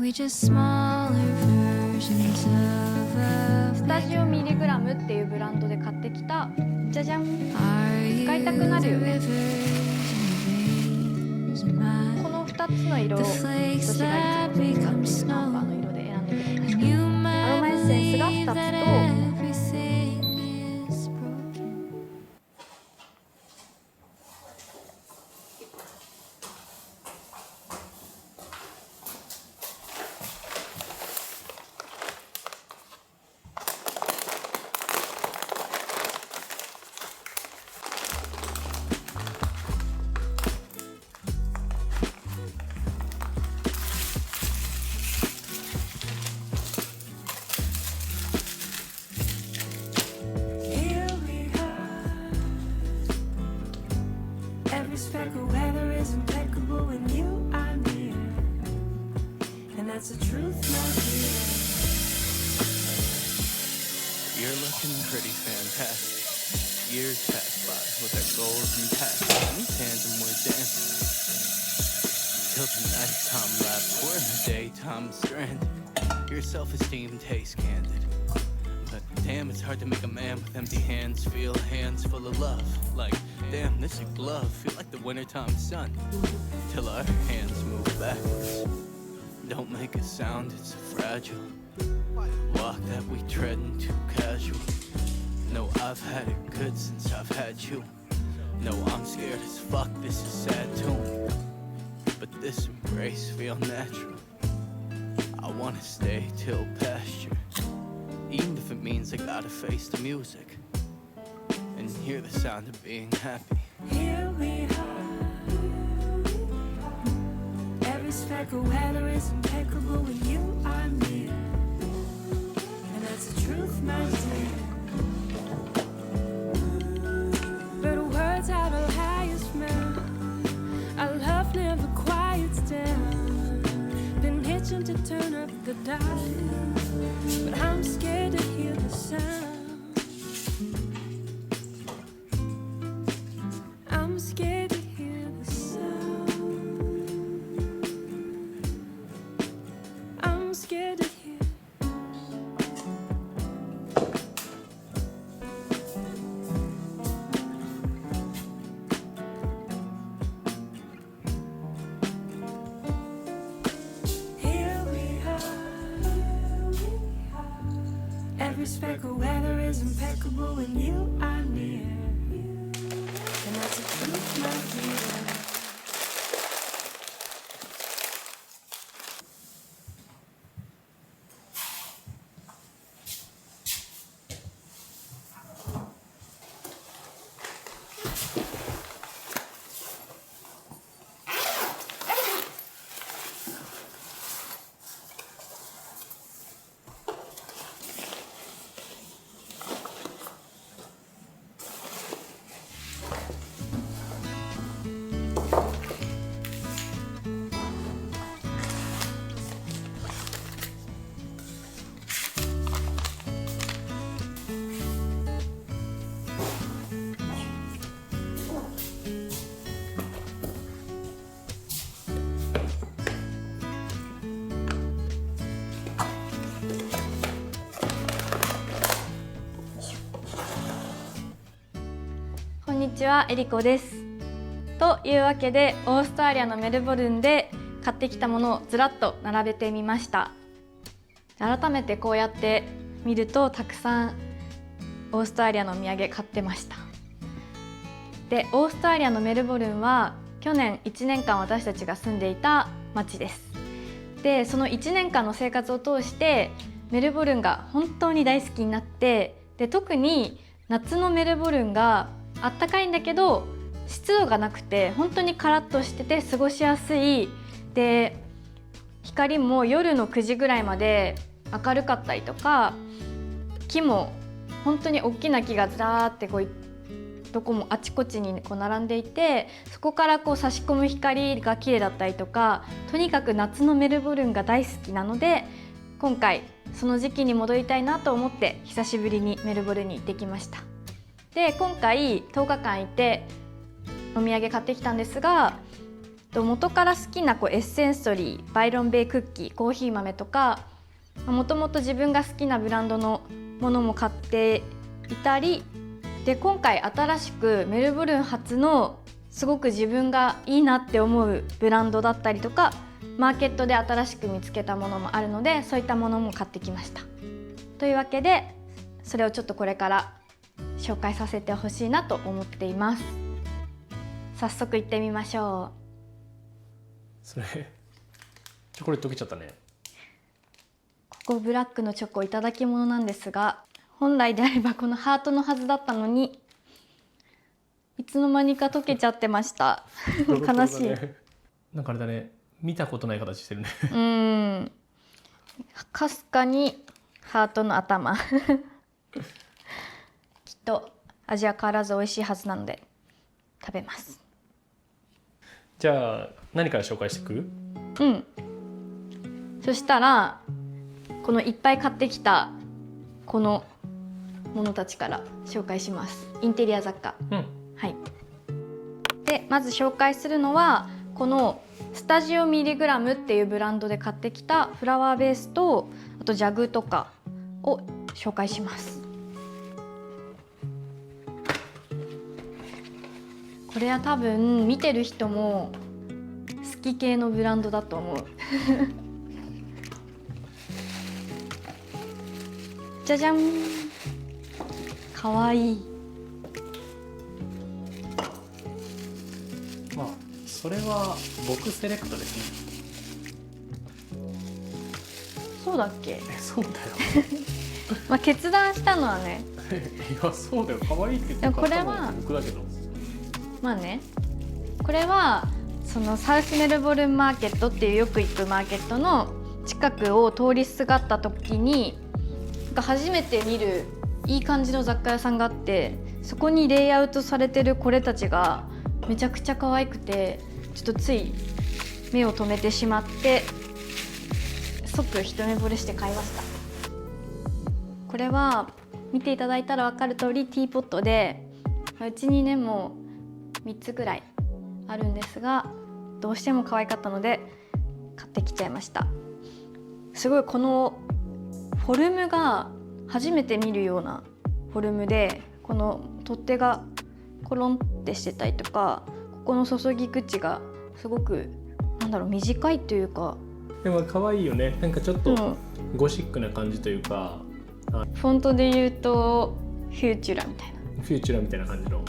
スタジオミリグラムっていうブランドで買ってきたじゃじゃん、使いたくなるよね。この2つの色を私がいつも使っているナンバーの色で選んでくれました。アロマエッセンスが2つとSpeckle weather is impeccable when you are near, and that's the truth, my dear. You're looking pretty fantastic. Years pass by with our goals and tasks. In tandem we're dancing till the nighttime laughs. We're in the daytime stranded. Your self-esteem tastes candid, but damn, it's hard to make a man with empty hands feel hands full of love. Like, damn, this a glove, feel like the wintertime sun, till our hands move backwards. Don't make a sound, it's so fragile. Walk that we treadin' too casual. No, I've had it good since I've had you. No, I'm scared as fuck, this is sad too. But this embrace feel natural. I wanna stay till pasture, even if it means I gotta face the music and hear the sound of being happy. Here we are. Every speckle weather is impeccable when you are near, and that's the truth, my dear. But words are the highest man. Our love never quiets down. Been itching to turn up the dial, but I'm scared to hear the sound. I'm scared to hear the sound. I'm scared to hear. Here we are. Every speckle weather is impeccable when you are near, and that's the truth, my dear.こんにちは、えりこです。というわけで、オーストラリアのメルボルンで買ってきたものをずらっと並べてみました。改めてこうやって見ると、たくさんオーストラリアのお土産買ってました。で、オーストラリアのメルボルンは去年1年間私たちが住んでいた町です。で、その1年間の生活を通してメルボルンが本当に大好きになって、で特に夏のメルボルンがあったかいんだけど湿度がなくて本当にカラッとしてて過ごしやすい。で、光も夜の9時ぐらいまで明るかったりとか、木も本当に大きな木がずらーってこうどこもあちこちにこう並んでいて、そこからこう差し込む光が綺麗だったりとか、とにかく夏のメルボルンが大好きなので、今回その時期に戻りたいなと思って久しぶりにメルボルンに行ってきました。で、今回10日間いてお土産買ってきたんですが、元から好きなエッセンストリー、バイロンベイクッキー、コーヒー豆とか、もともと自分が好きなブランドのものも買っていたりで、今回新しくメルボルン発のすごく自分がいいなって思うブランドだったりとか、マーケットで新しく見つけたものもあるので、そういったものも買ってきました。というわけでそれをちょっとこれから紹介させてほしいなと思っています。早速行ってみましょそれチョコレート溶けちゃったね。う。ココブラックのチョコいただき物なんですが、本来であればこのハートのはずだったのに、いつの間にか溶けちゃってました。悲しい。なんかあれだね、見たことない形してるね。かすかにハートの頭。きっと味は変わらず美味しいはずなので食べます。じゃあ何から紹介していく？そしたらこのいっぱい買ってきたこのものたちから紹介します。インテリア雑貨。はい。でまず紹介するのはこのスタジオミリグラムっていうブランドで買ってきたフラワーベースと、あとジャグとかを紹介します。これは多分見てる人も好き系のブランドだと思う。じゃじゃん、かわいい。まあそれは僕セレクトですね。そうだっけ？そうだよ。まあ決断したのはね。いやそうだよ、可愛いって言ってでもこれは僕だけど。まあね、これはそのサウスメルボルンマーケットっていうよく行くマーケットの近くを通りすがった時に初めて見るいい感じの雑貨屋さんがあって、そこにレイアウトされてるこれたちがめちゃくちゃ可愛くて、ちょっとつい目を留めてしまって即一目惚れして買いました。これは見ていただいたら分かる通りティーポットで、うちにねもう3つぐらいあるんですが、どうしても可愛かったので買ってきちゃいました。すごいこのフォルムが初めて見るようなフォルムで、この取っ手がコロンってしてたりとか、ここの注ぎ口がすごく短いというか、でも可愛いよね。なんかちょっとゴシックな感じというか、フォントで言うとフューチュラみたいな、フューチュラみたいな感じの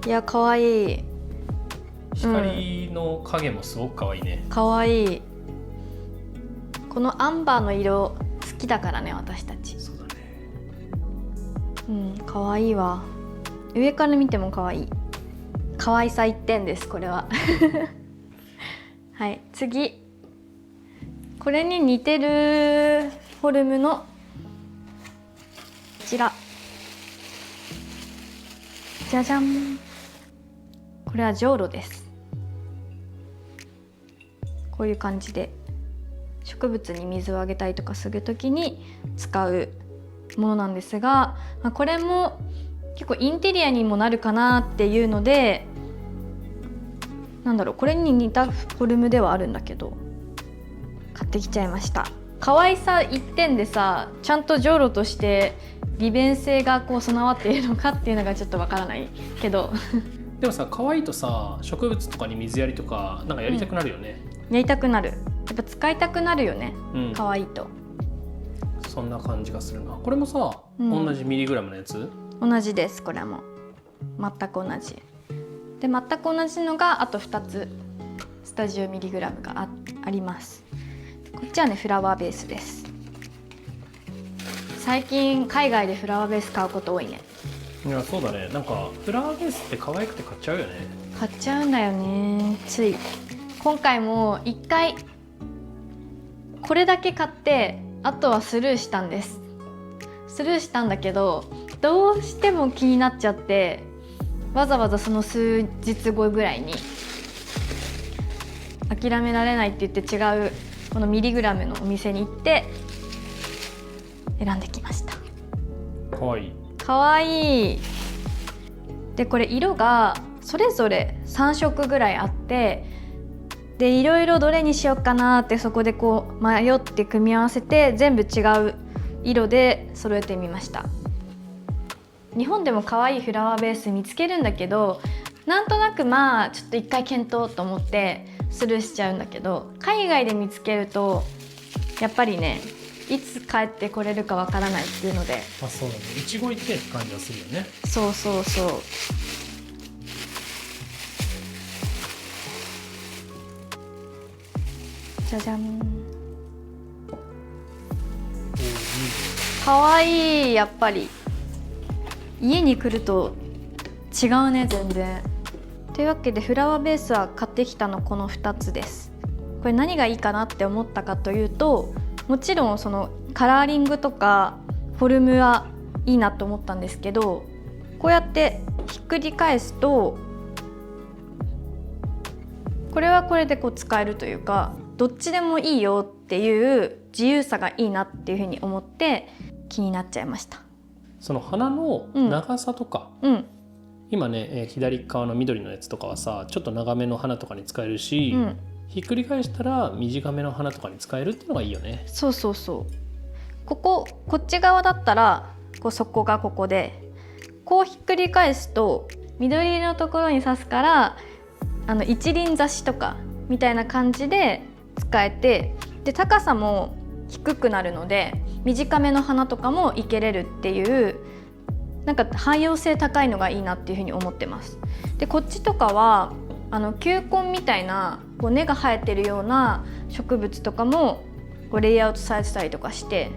いや可愛い。光の影もすごく可愛いね。可愛い。このアンバーの色好きだからね、私たち。そうだね。可愛いわ。上から見ても可愛い。可愛さ1点です、これは。はい、次。これに似てるフォルムのこちら。じゃじゃん。これはじょうろです。こういう感じで植物に水をあげたりとかするときに使うものなんですが、これも結構インテリアにもなるかなっていうので、これに似たフォルムではあるんだけど買ってきちゃいました。可愛さ1点でさ、ちゃんとじょうろとして利便性が備わっているのかっていうのがちょっとわからないけどでもさ、可愛いとさ、植物とかに水やりとかやりたくなるよね。やりたくなる。やっぱ使いたくなるよね、可愛いと。そんな感じがするな。これもさ、同じミリグラムのやつ？同じです。これも全く同じで、全く同じのがあと2つスタジオミリグラムが あります。こっちはねフラワーベースです。最近海外でフラワーベース買うこと多いね。いやそうだね。なんかフラワーベースって可愛くて買っちゃうよね。買っちゃうんだよね、つい。今回も1回これだけ買ってあとはスルーしたんです。スルーしたんだけど、どうしても気になっちゃって、わざわざその数日後ぐらいに諦められないって言って違うこのミリグラムのお店に行って選んできました。可愛い。かわいい。でこれ色がそれぞれ3色ぐらいあって、でいろいろどれにしようかなってそこでこう迷って組み合わせて全部違う色で揃えてみました。日本でも可愛いフラワーベース見つけるんだけど、なんとなくまあちょっと一回検討と思ってスルーしちゃうんだけど、海外で見つけるとやっぱりね、いつ帰ってこれるかわからないっていうので。あ、そうだね。一期一会って感じがするよね。そうそうそう。じゃじゃん。かわいい。やっぱり家に来ると違うね、全然。というわけでフラワーベースは買ってきたのこの2つです。これ何がいいかなって思ったかというと、もちろんそのカラーリングとかフォルムはいいなと思ったんですけど、こうやってひっくり返すとこれはこれでこう使えるというか、どっちでもいいよっていう自由さがいいなっていうふうに思って気になっちゃいました。その花の長さとか、今ね、左側の緑のやつとかはさ、ちょっと長めの花とかに使えるし、ひっくり返したら短めの花とかに使えるっていうのがいいよね。そうそうそう。こっち側だったらこう底がここで、こうひっくり返すと緑色のところに刺すから、一輪挿しとかみたいな感じで使えて、で高さも低くなるので短めの花とかもいけれるっていう、なんか汎用性高いのがいいなっていうふうに思ってます。でこっちとかは球根みたいなこう根が生えてるような植物とかもこうレイアウトされてたりとかして、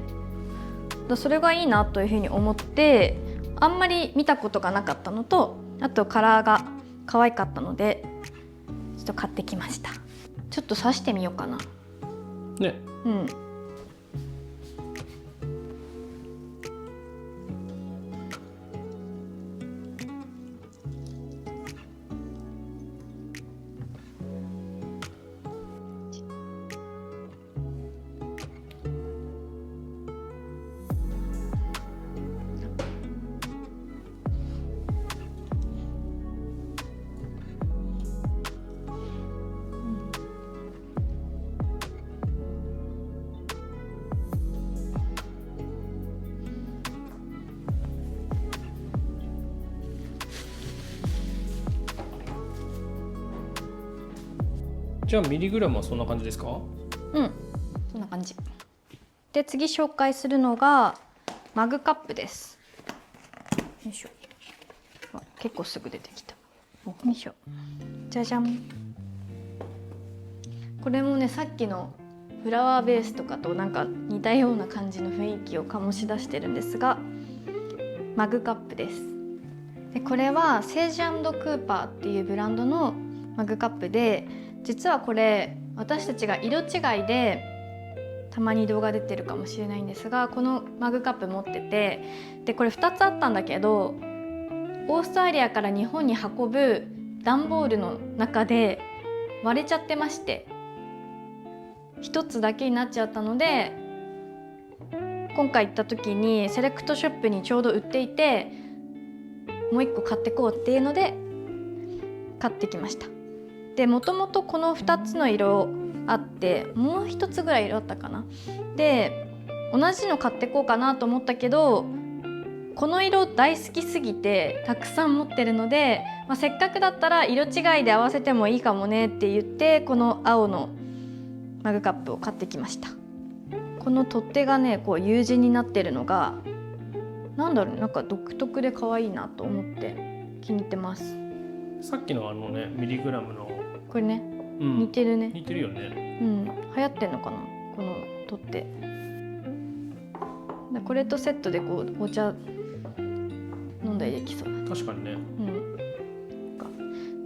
それがいいなというふうに思って、あんまり見たことがなかったのと、あとカラーが可愛かったのでちょっと買ってきました。ちょっと刺してみようかな。ね。じゃあミリグラムはそんな感じですか？そんな感じで、次紹介するのがマグカップです。よいしょ。結構すぐ出てきた。よいしょ。じゃじゃん。これもね、さっきのフラワーベースとかとなんか似たような感じの雰囲気を醸し出してるんですが、マグカップです。でこれはセージ&クーパーっていうブランドのマグカップで、実はこれ私たちが色違いでたまに動画出てるかもしれないんですが、このマグカップ持ってて、でこれ2つあったんだけど、オーストラリアから日本に運ぶ段ボールの中で割れちゃってまして、1つだけになっちゃったので、今回行った時にセレクトショップにちょうど売っていて、もう1個買ってこうっていうので買ってきました。でもともとこの2つの色あって、もう1つぐらい色あったかな。で同じの買ってこうかなと思ったけど、この色大好きすぎてたくさん持ってるので、せっかくだったら色違いで合わせてもいいかもねって言って、この青のマグカップを買ってきました。この取っ手がね、こう U 字になってるのがなんだろう、なんか独特で可愛いなと思って気に入ってます。さっきのミリグラムのこれね、似てるね。似てるよね。流行ってんのかな、この取っ手。これとセットでこうお茶飲んだりできそう。確かにね。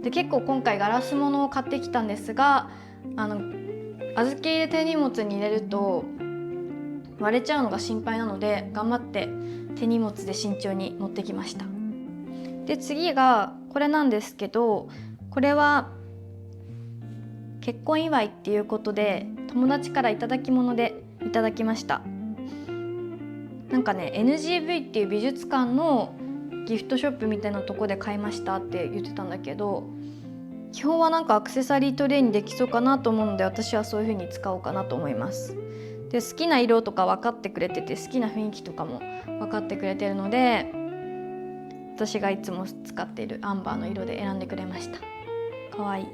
で結構今回ガラス物を買ってきたんですが、預け入れ手荷物に入れると割れちゃうのが心配なので、頑張って手荷物で慎重に持ってきました。で次がこれなんですけど、これは結婚祝いっていうことで友達から頂き物でいただきました。なんかね、 NGV っていう美術館のギフトショップみたいなとこで買いましたって言ってたんだけど、基本はなんかアクセサリートレイにできそうかなと思うので、私はそういう風に使おうかなと思います。で好きな色とか分かってくれてて、好きな雰囲気とかも分かってくれてるので、私がいつも使っているアンバーの色で選んでくれました。かわいい。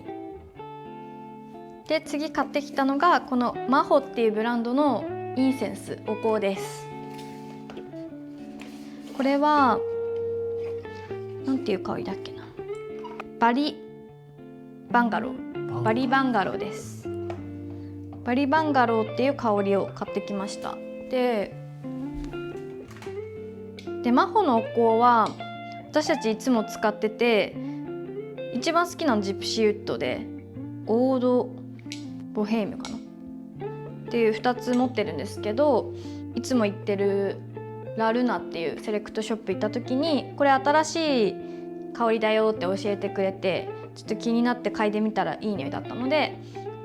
で次買ってきたのがこのマホっていうブランドのインセンスお香です。これはなんていう香りだっけな、バリバンガロー、バリバンガローです。バリバンガローっていう香りを買ってきました。でマホのお香は私たちいつも使ってて、一番好きなのジプシーウッドでオードボヘイムかなっていう2つ持ってるんですけど、いつも行ってるラルナっていうセレクトショップ行った時に、これ新しい香りだよって教えてくれて、ちょっと気になって嗅いでみたらいい匂いだったので、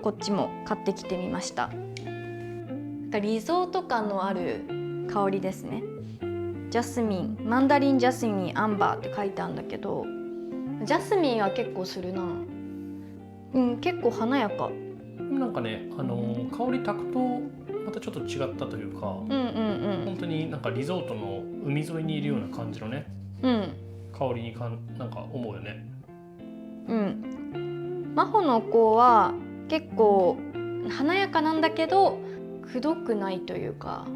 こっちも買ってきてみました。なんかリゾート感のある香りですね。ジャスミン、マンダリンジャスミンアンバーって書いてあるんだけど、ジャスミンは結構するな。結構華やか。なんかね、香り炊くとまたちょっと違ったというか、本当になんかリゾートの海沿いにいるような感じのね、香りになんか思うよね。マホのお香は結構華やかなんだけどくどくないというか、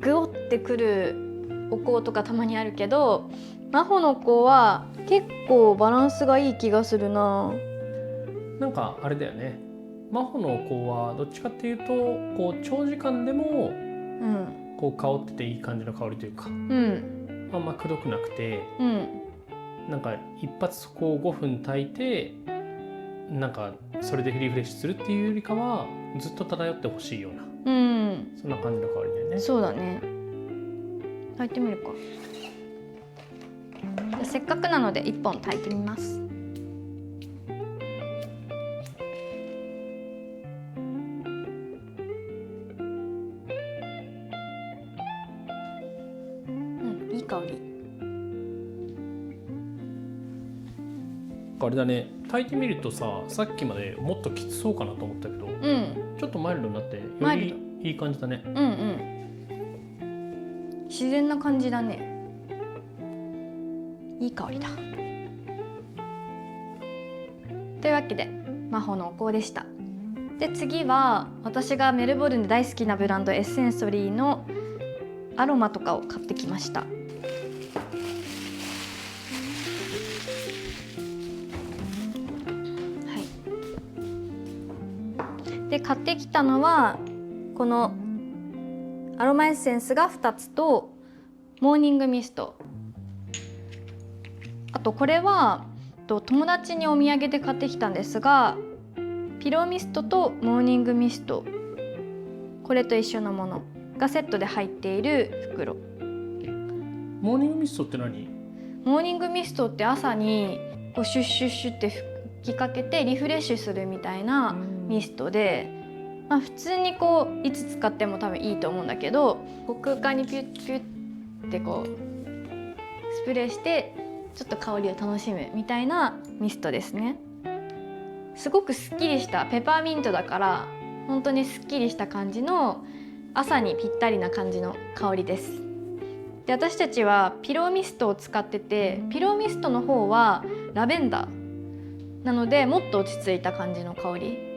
グオってくるお香とかたまにあるけど、マホのお香は結構バランスがいい気がするな。なんかあれだよね、マホのお香はどっちかっていうとこう長時間でもこう香ってていい感じの香りというか、あんまくどくなくて、なんか一発こう5分炊いてなんかそれでリフレッシュするっていうよりかは、ずっと漂ってほしいような、そんな感じの香りだよね。そうだね。炊いてみるか。せっかくなので1本炊いてみます。いい香り。あれだね、炊いてみるとさ、さっきまでもっときつそうかなと思ったけど、ちょっとマイルドになってよりいい感じだね。自然な感じだね。いい香りだ。というわけでマホのお香でした。で次は私がメルボルンで大好きなブランドエッセンソリーのアロマとかを買ってきました。で買ってきたのはこのアロマエッセンスが2つとモーニングミスト、あとこれは友達にお土産で買ってきたんですが、ピローミストとモーニングミスト、これと一緒のものがセットで入っている袋。モーニングミストって何？モーニングミストって朝にこうシュッシュッシュって吹きかけてリフレッシュするみたいなミストで、普通にこういつ使っても多分いいと思うんだけど、空間にピュッピュッってこうスプレーしてちょっと香りを楽しむみたいなミストですね。すごくすっきりしたペパーミントだから本当にすっきりした感じの朝にぴったりな感じの香りです。で私たちはピローミストを使ってて、ピローミストの方はラベンダーなのでもっと落ち着いた感じの香り。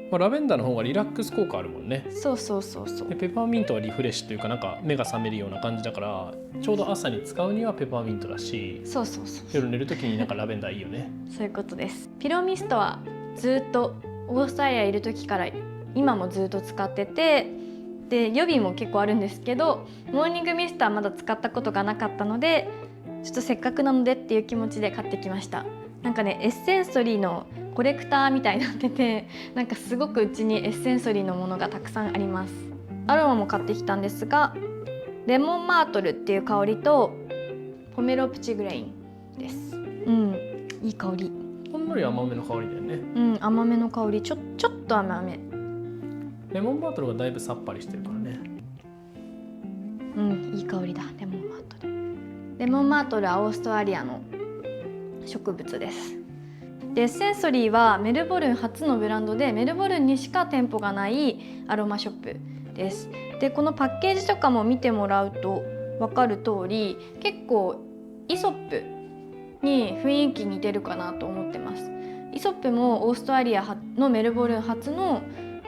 ラベンダーの方がリラックス効果あるもんね。そうそうそうそう。でペパーミントはリフレッシュというか、なんか目が覚めるような感じだから、ちょうど朝に使うにはペパーミントだし、そうそうそう、夜寝る時になんかラベンダーいいよね。そういうことです。ピローミストはずっとオーストラリアいる時から今もずっと使ってて、で予備も結構あるんですけど、モーニングミストはまだ使ったことがなかったので、ちょっとせっかくなのでっていう気持ちで買ってきました。なんかね、エッセンソリーのコレクターみたいになってて、なんかすごくうちにエッセンソリーのものがたくさんあります。アロマも買ってきたんですが、レモンマートルっていう香りとポメロプチグレインです。いい香り。ほんのり甘めの香りだよね。甘めの香り、ちょっと甘め。レモンマートルがだいぶさっぱりしてるからね。いい香りだ。レモンマートル。レモンマートルはオーストラリアの植物です。でエッセンソリーはメルボルン初のブランドでメルボルンにしか店舗がないアロマショップです。でこのパッケージとかも見てもらうと分かる通り結構イソップに雰囲気似てるかなと思ってます。イソップもオーストラリアのメルボルン初の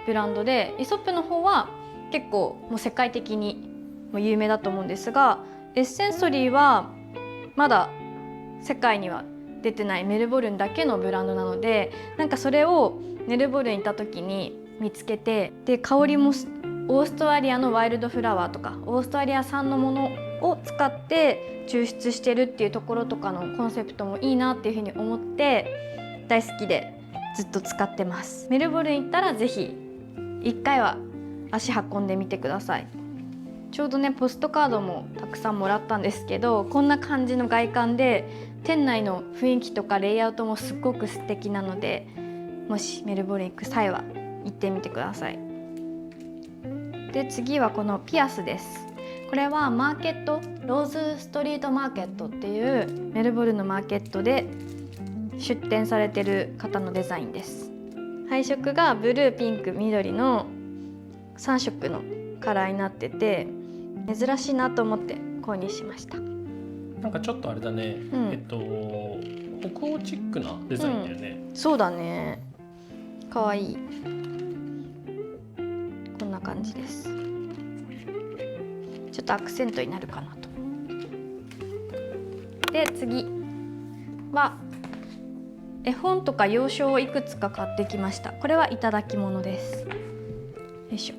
ブランドでイソップの方は結構もう世界的にも有名だと思うんですがエッセンソリーはまだ世界には出てないメルボルンだけのブランドなのでなんかそれをメルボルンにいた時に見つけてで香りもオーストラリアのワイルドフラワーとかオーストラリア産のものを使って抽出してるっていうところとかのコンセプトもいいなっていうふうに思って大好きでずっと使ってます。メルボルン行ったらぜひ1回は足運んでみてください。ちょうどねポストカードもたくさんもらったんですけどこんな感じの外観で店内の雰囲気とかレイアウトもすっごく素敵なのでもしメルボルン行く際は行ってみてください。で次はこのピアスです。これはマーケットローズストリートマーケットっていうメルボルンのマーケットで出店されてる方のデザインです。配色がブルーピンク緑の3色のカラーになってて珍しいなと思って購入しました。なんかちょっとあれだね、北欧チックなデザインだよね、そうだねかわいい。こんな感じです。ちょっとアクセントになるかなと。で次は絵本とか洋書をいくつか買ってきました。これはいただき物です。よいしょ。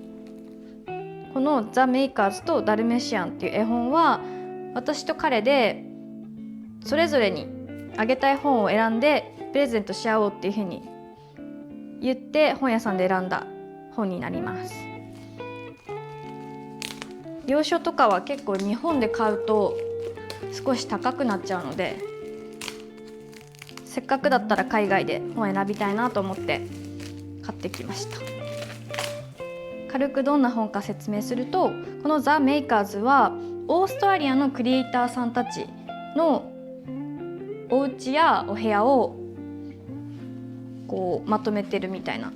このザ・メイカーズとダルメシアンっていう絵本は私と彼でそれぞれにあげたい本を選んでプレゼントし合おうっていうふうに言って本屋さんで選んだ本になります。洋書とかは結構日本で買うと少し高くなっちゃうのでせっかくだったら海外で本選びたいなと思って買ってきました。軽くどんな本か説明するとこのザ・メイカーズはオーストラリアのクリエイターさんたちのお家やお部屋をこうまとめてるみたいな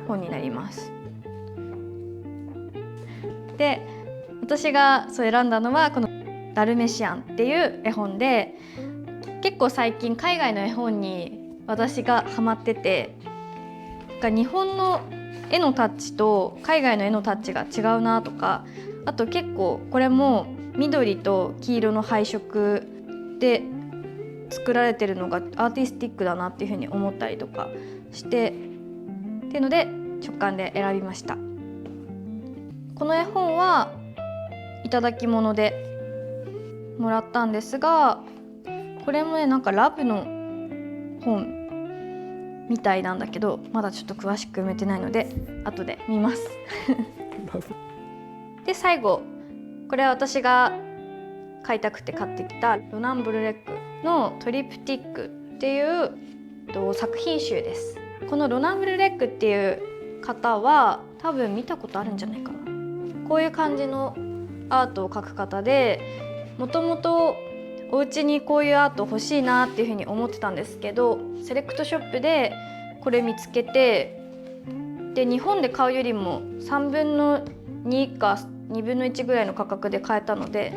本になります。で私がそう選んだのはこのダルメシアンっていう絵本で結構最近海外の絵本に私がハマってて日本の絵のタッチと海外の絵のタッチが違うなとかあと結構これも緑と黄色の配色で作られてるのがアーティスティックだなっていうふうに思ったりとかしてっていうので直感で選びました。この絵本はいただき物でもらったんですがこれもねなんかラブの本みたいなんだけどまだちょっと詳しく読めてないので後で見ますで最後これは私が買いたくて買ってきたロナン・ブルレックのトリプティックっていう作品集です。このロナン・ブルレックっていう方は多分見たことあるんじゃないかな。こういう感じのアートを描く方でもともとお家にこういうアート欲しいなっていうふうに思ってたんですけどセレクトショップでこれ見つけてで日本で買うよりも3分の2か2分の1ぐらいの価格で買えたので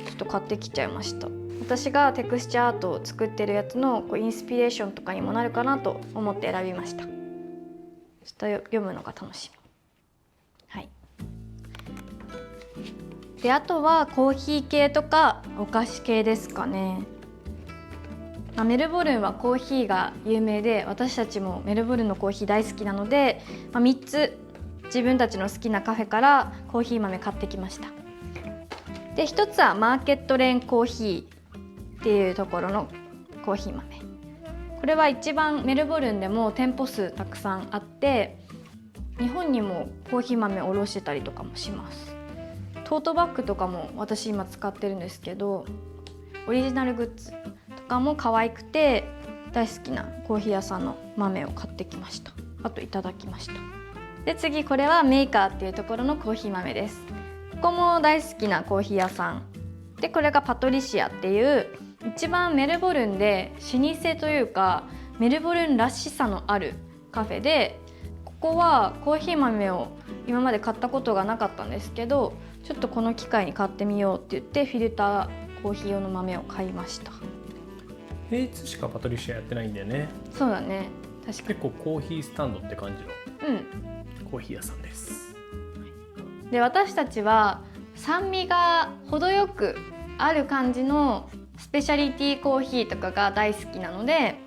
ちょっと買ってきちゃいました。私がテクスチャーアートを作ってるやつのインスピレーションとかにもなるかなと思って選びました。ちょっと読むのが楽しみ。はい。であとはコーヒー系とかお菓子系ですかね。メルボルンはコーヒーが有名で私たちもメルボルンのコーヒー大好きなので、3つ自分たちの好きなカフェからコーヒー豆買ってきました。で1つはマーケットレーンコーヒーっていうところのコーヒー豆。これは一番メルボルンでも店舗数たくさんあって日本にもコーヒー豆を卸してたりとかもします。トートバッグとかも私今使ってるんですけどオリジナルグッズとかも可愛くて大好きなコーヒー屋さんの豆を買ってきました。あといただきました。で次これはメーカーっていうところのコーヒー豆です。ここも大好きなコーヒー屋さんでこれがパトリシアっていう一番メルボルンで老舗というかメルボルンらしさのあるカフェで、ここはコーヒー豆を今まで買ったことがなかったんですけど、ちょっとこの機会に買ってみようって言ってフィルターコーヒー用の豆を買いました。平日しかパトリシアやってないんだよね。そうだね、確かに。結構コーヒースタンドって感じのうん。コーヒー屋さんです。で、私たちは酸味が程よくある感じのスペシャリティコーヒーとかが大好きなので、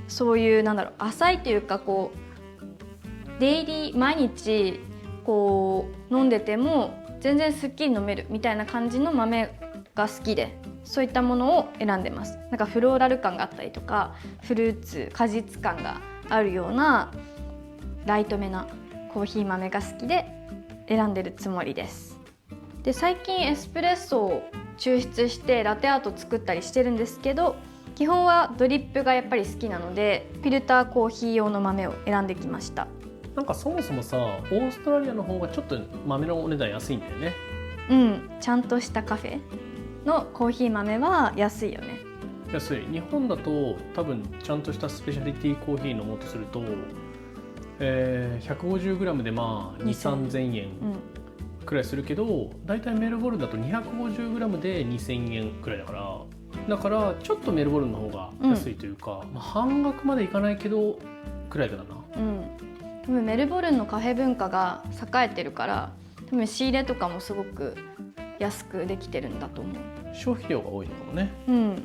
そういう浅いというか、こうデイリー毎日こう飲んでても全然すっきり飲めるみたいな感じの豆が好きで、そういったものを選んでます。なんかフローラル感があったりとか、フルーツ果実感があるようなライトめなコーヒー豆が好きで選んでるつもりです。で、最近エスプレッソを抽出してラテアート作ったりしてるんですけど、基本はドリップがやっぱり好きなのでフィルターコーヒー用の豆を選んできました。なんかそもそもさ、オーストラリアの方がちょっと豆のお値段安いんだよね。うん、ちゃんとしたカフェのコーヒー豆は安いよね。安い。日本だと多分ちゃんとしたスペシャリティコーヒー飲もうとすると、150g でまあ 2,000-3,000円くらいするけど、だいたいメルボルンだと 250g で2,000円くらいだから、ちょっとメルボルンの方が安いというか、まあ、半額までいかないけどくらいだな。うん。多分メルボルンのカフェ文化が栄えてるから、多分仕入れとかもすごく安くできてるんだと思う。消費量が多いのかもね。うん。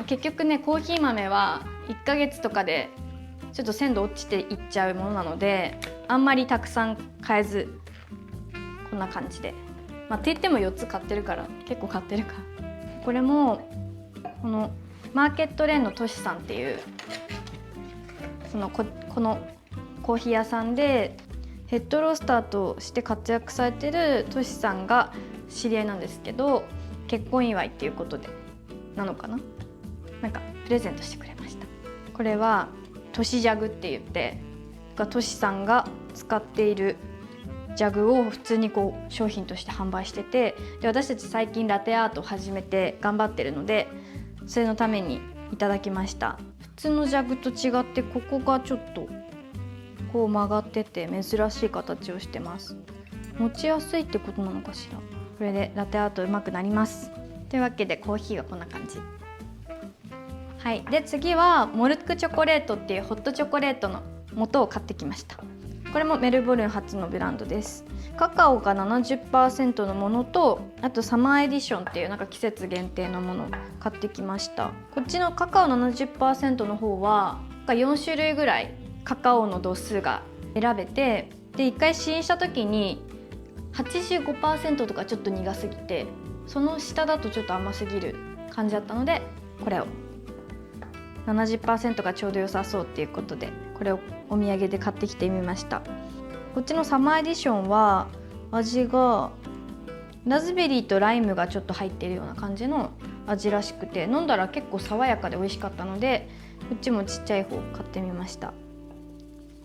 結局ね、コーヒー豆は1ヶ月とかでちょっと鮮度落ちていっちゃうものなので、あんまりたくさん買えず、こんな感じで、まあって言っても4つ買ってるから結構買ってるか。これもこのマーケットレーンのトシさんっていうこのコーヒー屋さんでヘッドロースターとして活躍されてるトシさんが知り合いなんですけど、結婚祝いっていうことでなのかな、なんかプレゼントしてくれました。これはトシジャグって言って、トシさんが使っているジャグを普通にこう商品として販売してて、で私たち最近ラテアートを始めて頑張ってるので、それのためにいただきました。普通のジャグと違ってここがちょっとこう曲がってて珍しい形をしてます。持ちやすいってことなのかしら。これでラテアートうまくなります。というわけでコーヒーはこんな感じ。はい、で次はモルクチョコレートっていうホットチョコレートの素を買ってきました。これもメルボルン発のブランドです。カカオが 70% のものと、あとサマーエディションっていうなんか季節限定のものを買ってきました。こっちのカカオ 70% の方は4種類ぐらいカカオの度数が選べて、で1回試飲した時に 85% とかちょっと苦すぎて、その下だとちょっと甘すぎる感じだったので、これを 70% がちょうど良さそうっていうことで、これをお土産で買ってきてみました。こっちのサマーエディションは味がラズベリーとライムがちょっと入っているような感じの味らしくて、飲んだら結構爽やかで美味しかったので、こっちもちっちゃい方を買ってみました。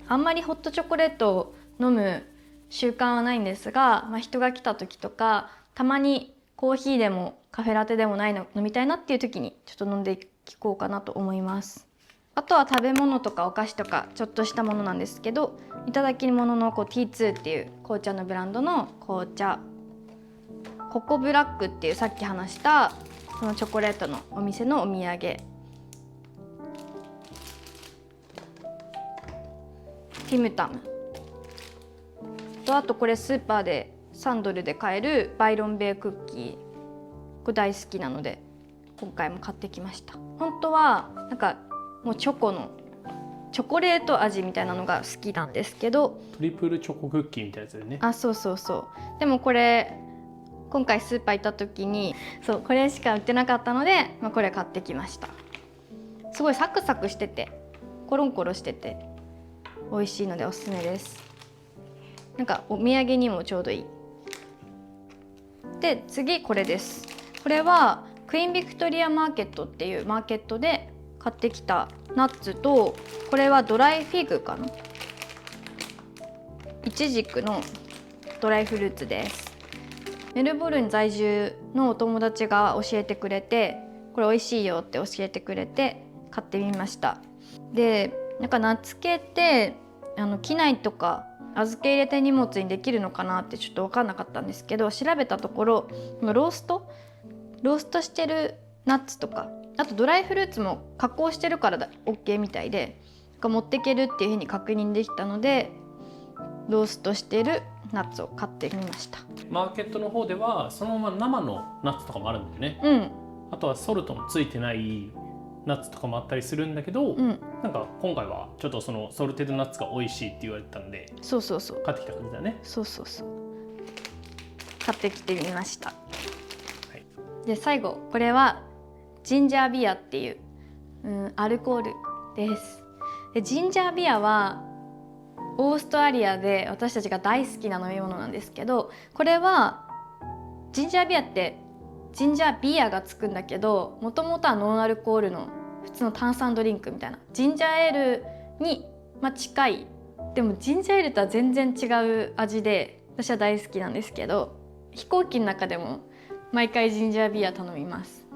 あんまりホットチョコレートを飲む習慣はないんですが、人が来た時とか、たまにコーヒーでもカフェラテでもないの飲みたいなっていう時にちょっと飲んでいこうかなと思います。あとは食べ物とかお菓子とかちょっとしたものなんですけど、いただき物のT2 っていう紅茶のブランドの紅茶、ココブラックっていうさっき話したそのチョコレートのお店のお土産、ティムタムと、あとこれスーパーで3ドルで買えるバイロンベイクッキー、これ大好きなので今回も買ってきました。本当はなんかもうチョコレート味みたいなのが好きなんですけど、トリプルチョコクッキーみたいなやつだよね。あ、そうそうそう。でもこれ今回スーパー行った時にこれしか売ってなかったので、これ買ってきました。すごいサクサクしててコロンコロしてて美味しいのでおすすめです。なんかお土産にもちょうどいい。で次これです。これはクイーンビクトリアマーケットっていうマーケットで買ってきたナッツと、これはドライフィグかな、イチジクのドライフルーツです。メルボルン在住のお友達が教えてくれて、これ美味しいよって教えてくれて買ってみました。でなんかナッツ系って機内とか預け入れて荷物にできるのかなってちょっと分かんなかったんですけど、調べたところローストしてるナッツとか、あとドライフルーツも加工してるから OK みたいで、持っていけるっていうふうに確認できたので、ローストしてるナッツを買ってみました。マーケットの方ではそのまま生のナッツとかもあるんだよね。あとはソルトもついてないナッツとかもあったりするんだけど、なんか今回はちょっとそのソルテッドナッツが美味しいって言われてたんで、そう買ってきた感じだね。買ってきてみました。はい、で最後これはジンジャービアっていう、アルコールです。でジンジャービアはオーストラリアで私たちが大好きな飲み物なんですけど、これはジンジャービアってジンジャービアがつくんだけど、もともとはノンアルコールの普通の炭酸ドリンクみたいなジンジャーエールに、近い、でもジンジャーエールとは全然違う味で私は大好きなんですけど、飛行機の中でも毎回ジンジャービア頼みます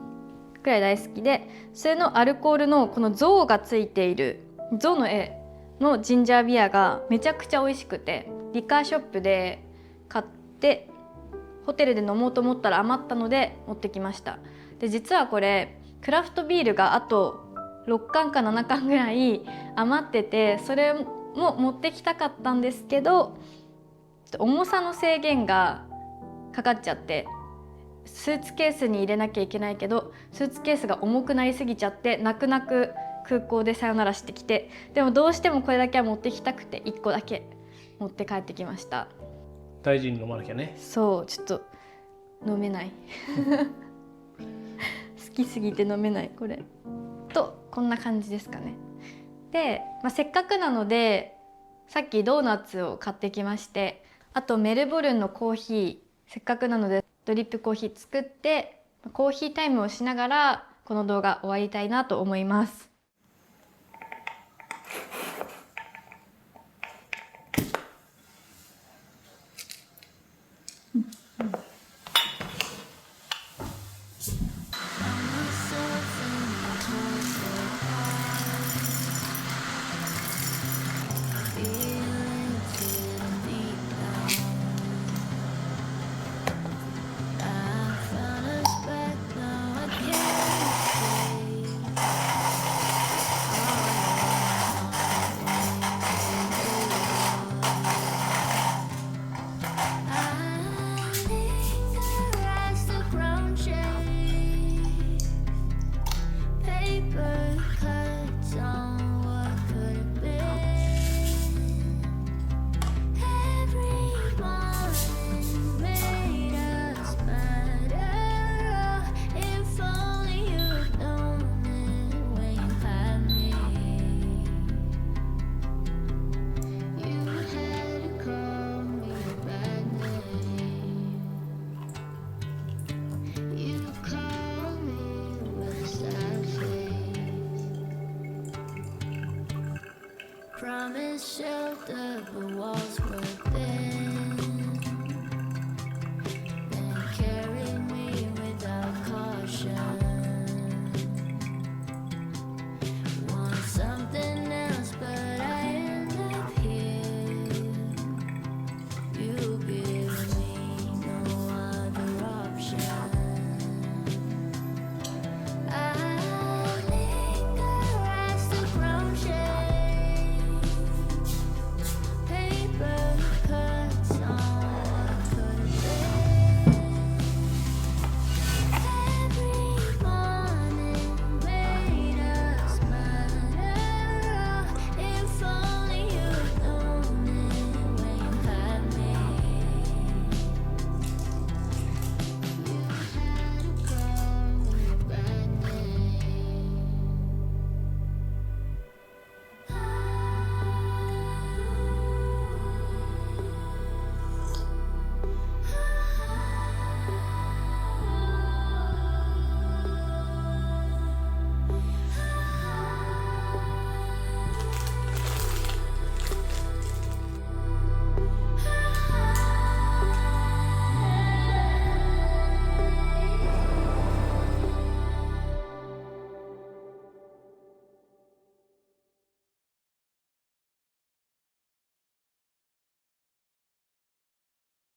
くらい大好きで、それのアルコールのこの象がついている象の絵のジンジャービアがめちゃくちゃ美味しくて、リカーショップで買ってホテルで飲もうと思ったら余ったので持ってきました。で実はこれクラフトビールがあと6缶か7缶ぐらい余ってて、それも持ってきたかったんですけど、重さの制限がかかっちゃって、スーツケースに入れなきゃいけないけどスーツケースが重くなりすぎちゃって泣く泣く空港でさよならしてきて、でもどうしてもこれだけは持ってきたくて1個だけ持って帰ってきました。大事に飲まなきゃね。そう、ちょっと飲めない好きすぎて飲めないこれと、こんな感じですかね。で、せっかくなのでさっきドーナツを買ってきまして、あとメルボルンのコーヒー、せっかくなのでドリップコーヒー作ってコーヒータイムをしながらこの動画終わりたいなと思います。